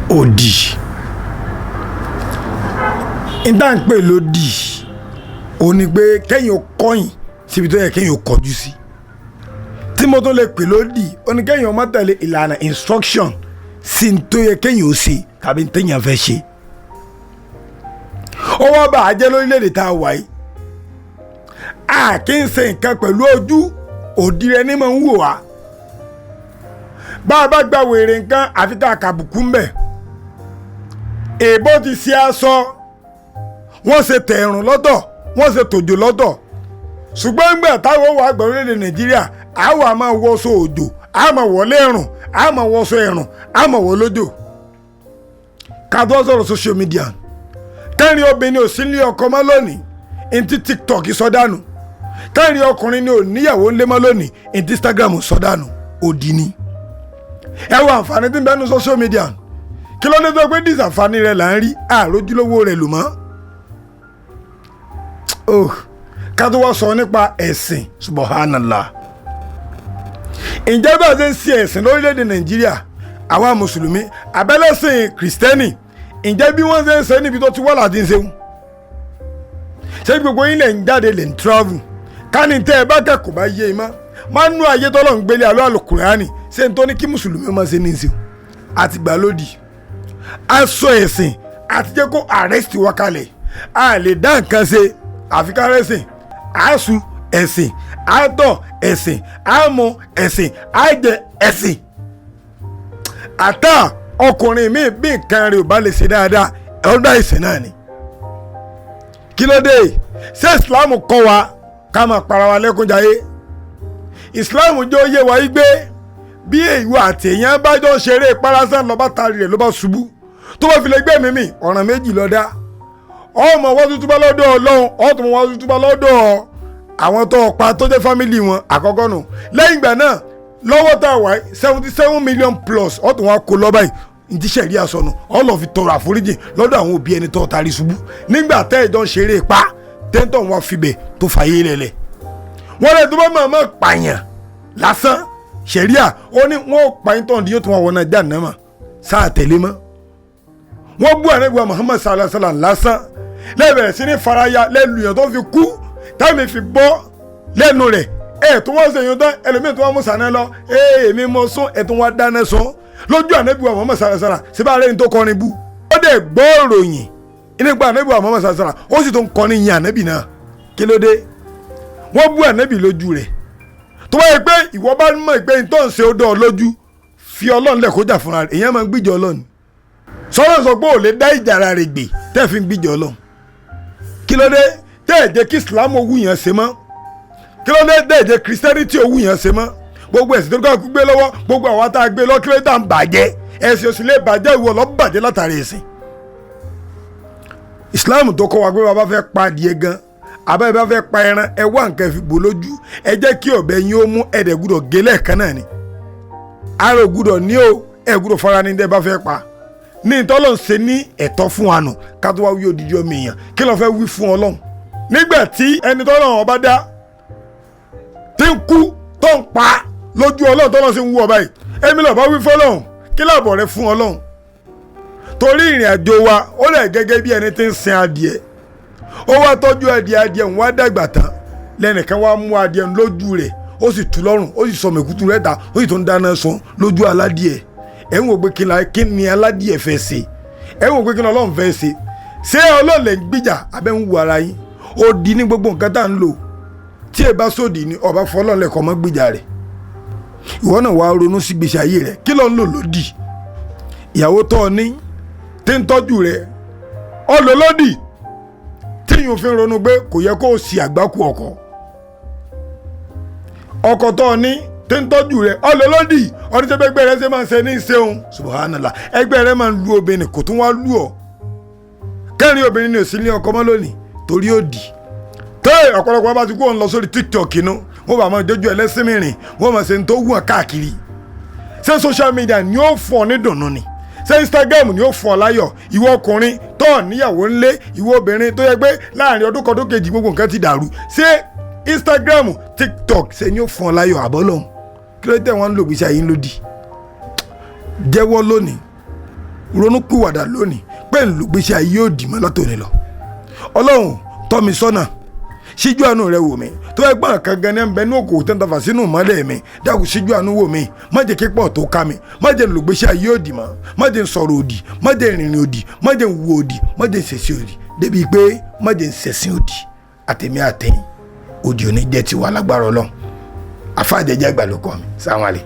òdì ìdáǹpè lòdì ó ní pé kẹ́yìn kọ́yìn síbi tó yẹ kẹ́yìn kọjú sí tí mo tó lè pè lòdì ó ní kẹ́yìn má tẹ̀lé ìlànà instruction sí tó yẹ kẹ́yìn ó ṣe tàbí téèyàn fẹ́ ṣe ó wá bà á jẹ́ lórílẹ̀‐èdè tá a wà yìí a kì í ṣe nǹkan pẹ̀lú ojú òdì rẹ ní máa ń wò wá bá a bá gba wèrè nǹkan àfi tá a kàbùkù mbẹ̀ èèbó ti ṣe aṣọ wọ́n ṣe tẹ̀rùn lọ́tọ̀ wọ́n ṣe tòjò lọ́tọ̀ ṣùgbọ́n ńgbà táwọn wà gbà orílẹ̀-èdè nàìjíríà àwọn a máa wọṣọ òjò a máa wọlé ẹ̀rùn a máa wọṣọ ẹ̀rùn a máa wọ lójò ká tó sọ̀rọ̀ social media kẹrin obìnrin ò sí ní ọkọ mọ́ lónìí ntí tiktok sọdánù kẹrin ọkùnrin ni ò níyàwó ńlẹ́ mọ́ lónìí ntí instagram sọdánù òdì ni ẹ wo àǹfààní tí ń bẹ́nu social media kí ló dé tó pé dísàǹfààní rẹ̀ là ń rí àrójúlówó rẹ̀ lò mọ́ ká tó wá sọ nípa ẹ̀sìn subhanallah ǹjẹ́ bá a ṣe ń ṣe ẹ̀sìn lórílẹ̀‐èdè nàìjíríà àwa mùsùlùmí abẹ́lẹ́sìn kìrìsìtẹ́nì ǹjẹ́ bí wọ́n ṣe ń ṣe níbi tó ti wá láti ń ṣeun ṣé gbogbo yín lẹ̀ ń jáde lè ń travel ká ní tẹ́ ẹ bá kẹ́kọ̀ọ́ bá yé e mọ́ máa ń nú ayé tọ́lọ́ ń gbélé àlọ́ àlùkùránì ṣé n tó ní kí mùsùlùmí máa ṣe ní ìṣeun àti gbà lódì aṣọ ẹ̀sìn àti jẹ́ kó arrest wa kalẹ̀ a lè dá nǹkan ṣe àfi ká rẹ́sìn àásù ẹ̀sìn àátọ̀ ẹ̀sìn àámu ẹ̀sìn àjẹ ẹ̀sìn àtà ọkùnrin mi bí nǹkan rẹ̀ ò bá lè ṣe dáadáa ọ̀dọ̀ ẹ̀sìn náà ni kí ló dé ṣé islam kọ́ wa ká máa para wa lẹ́kúnjayé islam jẹ́ òye wa yí gbé bí ìwọ àti èèyàn bá jọ ṣeré parasán lọ́ba tari rẹ̀ ló bá ṣubú tó bá fi lè gbé mímì ọ̀ràn méjì lọ́dá ọmọ wọ́n tuntun bá lọ́dọ̀ ọlọ́run ọ̀tún wọ́n tuntun bá lọ́dọ̀ àwọn tó pa tó jẹ́ fámìlì wọn àkọ́kọ́ nù lẹ́yìn ìgbà náà lọ́wọ́ tá a wà 77 million plus ọ̀tún wọn kó lọ́ba yìí ní sẹ̀rí àsọnù ọlọ́ fi tọrọ àforíjì lọ́dọ̀ àwọn òbí ẹni tó tari ṣubú nígbà tẹ́ ìjọ ń ṣeré pa tẹ́ńtọ̀ wọn fibẹ̀ tó fàyè lẹ̀lẹ̀ wọ́n lè tó bá máa má pààyàn lásán sẹ̀ríà ó ní wọ́n pààyàn tó ń di yóò tún wọn wọnà já nàmà sáà tẹ̀lé mọ́ wọ́n bú àrẹ́gbà Muhammad sallallahu alaihi wasallam lásán lẹ́bẹ̀rẹ̀ sí ní faraya lẹ́nu yẹn tó fi kú táwọn fi bọ́ lẹ́nu rẹ̀ tó wọ́n ṣe yẹn tán ẹlòmíì tó wọ́n mú sànẹ́ lọ èmi mọ sún tó wọ́n dáná sún lójú àrẹ́gbà Muhammad sallallahu alaihi wasallam síbá rẹ̀ ní tó kọrin bú ó dẹ̀ gbọ́ ìròyìn nígbà àrẹ́gbà Muhammad sallallahu alaihi wasallam ó sì tó ń kọrin yin ànẹ́bì náà kí ló dé wọ́n bú ànẹ́bì lójú rẹ̀ tó wáyé pé ìwọ bá mọ̀ pé tó ń ṣe ó dọ̀ lójú fi Ọlọ́run lẹ̀ kó jà fúnra rẹ̀ èèyàn máa ń gbìjọ Ọlọ́run sọ́dọ̀ sọ pé ò lè dá ìjà ara rẹ̀ gbè tẹ́ fi ń gbìjọ Ọlọ́run kí ló dé tẹ́ ẹ̀ jẹ́ kí Islam owó yẹn ṣe mọ́ kí ló dé tẹ́ ẹ̀ jẹ́ Christianity owó yẹn ṣe mọ́ gbogbo ẹ̀sìn tó kọ́ gbé lọ́wọ́ gbogbo àwọn tá a gbé lọ́wọ́ kí ló dé tá à ń bàjẹ́ ẹ̀sìn òsì lè bàjẹ́ ìwọ lọ́ bàjẹ́ látàrí ẹ̀sìn Islam tó kọ́ wa pé bàbá fẹ́ pa adìẹ gan àbá bá fẹ́ pa ẹran ẹ wá nǹkan fi bò lójú ẹ jẹ́ kí ọ̀bẹ yín ó mú ẹ̀dẹ̀ gbúdọ̀ gé lẹ́ẹ̀kan náà ni ara gbúdọ̀ ní o ẹ̀ gbúdọ̀ fara ní dẹ́ bá fẹ́ pa ní ìtọ́lọ́ ṣe ní ẹ̀tọ́ fún wa nù ká tó wá wí odidi ọmọ èèyàn kí ló fẹ́ wí fún Ọlọ́run nígbà tí ẹni tọ́lọ́ ọba dá tí ń kú tó ń pa lójú Ọlọ́run tọ́lọ́ sí ń wú ọba yìí èmi lọ́ọ́ bá wí fọ́lọ́run kí láàbọ̀ rẹ fún Ọlọ́run torí ìrìn àjò wa ó lẹ̀ gẹ́gẹ́ bí ẹni tí ń sin adìẹ ó wá tọ́jú adìẹ ń wá dàgbà tán lẹ́nìkan wá mú adìẹ lójú rẹ̀ ó sì tú lọ́rùn ó sì sọ mẹ̀kútù rẹ̀ ta ó sì tó ń dáná sun lójú aládìẹ ẹ̀ ń wò pé kí ni aládìẹ fẹ́ ṣe ẹ̀ ń wò pé kí ni Ọlọ́run fẹ́ ṣe ṣé Ọlọ́run lè gbìjà abẹ́ ń wù ara yín ó di ní gbogbo nǹkan tá à ń lò tí ẹ bá sódì ní ọba fọlọ́ọ̀lẹ̀ kọ́ mọ́ gbìjà rẹ̀ ìwọ náà wàá ronú sí gbèsè ayé rẹ̀ kí ló ń lò lódì ìyàwó tó ọ ní tí ń tọ́jú rẹ̀ ọ lò lódì tí yóò fi ronú pé kò yẹ kó o sì àgbákù ọkọ tó ọ ní tí ń tọ́jú rẹ̀ ọ lò lódì ọdún tí ẹgbẹ́ rẹ̀ ṣe máa ń ṣe ní ìṣeun subhanallah ẹgbẹ́ rẹ̀ máa ń lu obìnrin kò tún wá lù ọ́ kẹrin obìnrin ní òsì ní ọkọ mọ́ lónìí torí ó dì tẹ́ ọ̀pọ̀lọpọ̀ bá ti kó ń lọ sórí TikTok inú wọ́n bá máa jójú ẹlẹ́sìn mìíràn wọ́n máa ṣe ń tó wùn káàkiri ṣé social media ni ó fún ọ ní dùnnú ni ṣé Instagram ni ó fún ọ láyọ̀ ìwọ ọkùnrin tó níyàwó ńlé ìwọ obìnrin tó yẹ pé láàrin ọdún kan tó kejì gbogbo nǹkan ti dàrú ṣé Instagram TikTok ṣe ni ó fún ọ láyọ̀ àbọ́lọ́hún kí ló tẹ̀ wọ́n ń lò gbèsè ayé lódì jẹ́wọ́ lónìí ronú pìwàdà lónìí pé ń lùgbésí ayé òdì mọ́ látòní lọ. Ọlọ́run tọ́ mi sọ́nà, síjú àánú rẹ wò mí, tó ẹgbọ́n kan gan ní ẹnbẹ ní òkò tó ń tafà sínú mọ́lẹ̀ mi, dákun síjú àánú wò mí, má jẹ́ kípọ̀ tó ká mi, má jẹ́ lùgbésí ayé òdì mọ́, má jẹ́ sọ̀rọ̀ òdì, má jẹ́ rìnrìn òdì, má jẹ́ wù òdì, má jẹ́ ṣẹ̀ṣẹ̀ òdì, débi pé má jẹ́ ṣẹ̀sìn òdì, àtẹ̀mí àtẹ̀yìn òdì òní jẹ́ tiwa lágbára Ọlọ́run. Àfáà Jẹ́jẹ́ Àgbà ló kọ́ mi, sáwọn àlè.